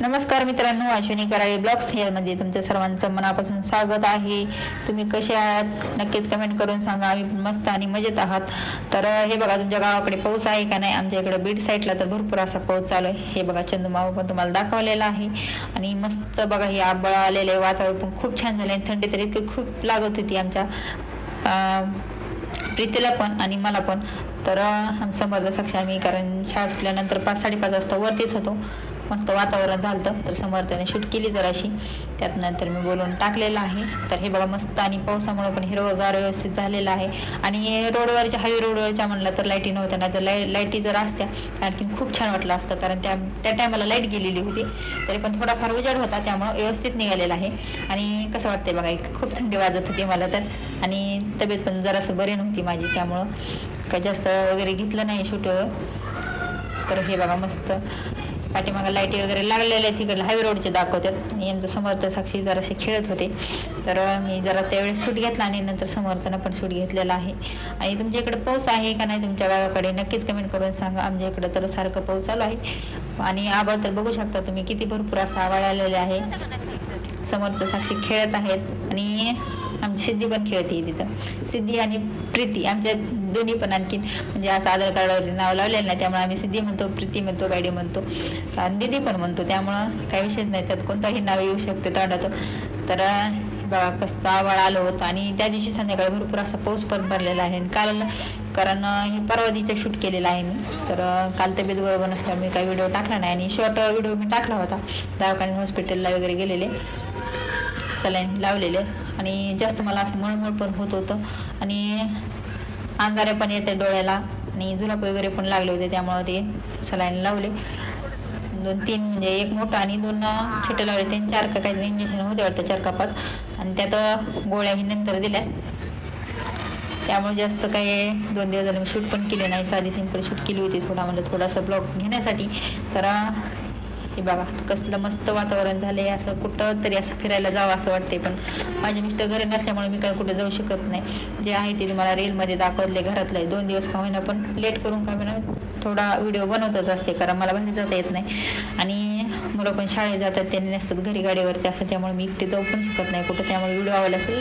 नमस्कार मित्रांनो, अश्विनी कराळे ब्लॉग्स मध्ये तुमचं सर्वांचं मनापासून स्वागत आहे. तुम्ही कसे आहात नक्कीच कमेंट करून सांगा. आम्ही मस्त आणि मजेत आहात. तर हे बघा, तुमच्या गावाकडे पाऊस आहे का नाही? आमच्या इकडे बीड साईडला तर भरपूर असा पाऊस चालू आहे. हे बघा, चंदमामा पण तुम्हाला दाखवलेला आहे. आणि मस्त बघा, हे आभाळ आलेलं आहे, वातावरण पण खूप छान झालं आहे. थंडी तर इतकी खूप लागत होती आमच्या प्रीतीला पण आणि मला पण. तर समर्थ साक्ष आम्ही, कारण शाळा सुटल्यानंतर 5-5:30 वाजता वरतीच होतो. मस्त वातावरण झालं तर समर्थाने शूट केली जराशी, त्यात नंतर मी बोलून टाकलेलं आहे. तर हे बघा, मस्त आणि पावसामुळे पण हिरवगार व्यवस्थित झालेलं आहे. आणि रोडवरच्या हायवे रोडवरच्या म्हणलं तर लाईटी नव्हत्या, नाही तर लाईटी जर असत्या आणखी खूप छान वाटलं असतं. कारण त्या टायमाला लाईट गेलेली होती, तरी पण थोडाफार उजाड होता, त्यामुळं व्यवस्थित निघालेला आहे. आणि कसं वाटतंय बघा, खूप थंडी वाजत होती मला तर. आणि तब्येत पण जरासं बरी नव्हती माझी, त्यामुळं काही जास्त वगैरे घेतलं नाही शूट. तर हे बघा, मस्त पाठीमागं लाईटी वगैरे लागलेल्या आहेत, तिकडे हायवे रोडचे दाखवतात. आणि यांचं समर्थ साक्षी जरासे खेळत होते, तर मी जरा त्यावेळेस शूट घेतला आणि नंतर समर्थनं पण शूट घेतलेला आहे. आणि तुमच्या इकडे पाऊस आहे का नाही तुमच्या गावाकडे नक्कीच कमेंट करून सांगा. आमच्या इकडे तर सारखं पाऊस चालू आहे. आणि आभाळ तर बघू शकता तुम्ही, किती भरपूर असा आभाळ आलेला आहे. समर्थ साक्षी खेळत आहेत आणि आमची सिद्धी पण खेळते तिथं. सिद्धी आणि प्रीती आमच्या दोन्ही पण, आणखीन म्हणजे असं आधार कार्डावरती नाव लावलेलं नाही, त्यामुळे आम्ही सिद्धी म्हणतो, प्रीती म्हणतो, बॅडी म्हणतो आणि दिदी पण म्हणतो. त्यामुळं काही विषयच नाही, त्यात कोणताही नाव येऊ शकते तोंडातून. तर बघा, कसं आभाळ आलं होतं. आणि त्या दिवशी संध्याकाळी भरपूर असा पाऊस पण भरलेला आहे. काल, कारण हे परवादीचं शूट केलेलं आहे मी, तर काल तब्येत बरोबर नसल्यामुळे मी काही व्हिडिओ टाकला नाही. आणि शॉर्ट व्हिडिओ मी टाकला होता, दवाखान्यात हॉस्पिटलला वगैरे गेलेले, सलाईन लावलेले. आणि जास्त मला असं मळमळ पण होत होतं आणि अंधारे पण येते डोळ्याला आणि जुलाब वगैरे पण लागले होते, त्यामुळे ते सलाईन लावले 2-3, म्हणजे एक मोठं आणि 2 छोटे लावले. 3-4 का काही इंजेक्शन होते वाटतं, 4 का 5, आणि त्यात गोळ्याही नंतर दिल्या. त्यामुळे जास्त काही 2 दिवस झाले मी शूट पण केले नाही, साधी सिंपल शूट केली होती थोडासा ब्लॉग घेण्यासाठी. तर हे बघा, कसलं मस्त वातावरण झालंय, असं कुठं तरी असं फिरायला जावं असं वाटते. पण माझे मिस्टर घरी नसल्यामुळे मी काही कुठे जाऊ शकत नाही. जे आहे ते तुम्हाला रीलमध्ये दाखवले घरातलं. 2 दिवस का होईना पण लेट करून का होईना थोडा व्हिडिओ बनवतच असते, कारण मला बाहेर जाता येत नाही. आणि मुलं पण शाळेत जातात, त्यांनी नसतात घरी गाडीवरती असं, त्यामुळे मी एकटे जाऊ पण शकत नाही कुठं. त्यामुळे व्हिडिओ आवडला असेल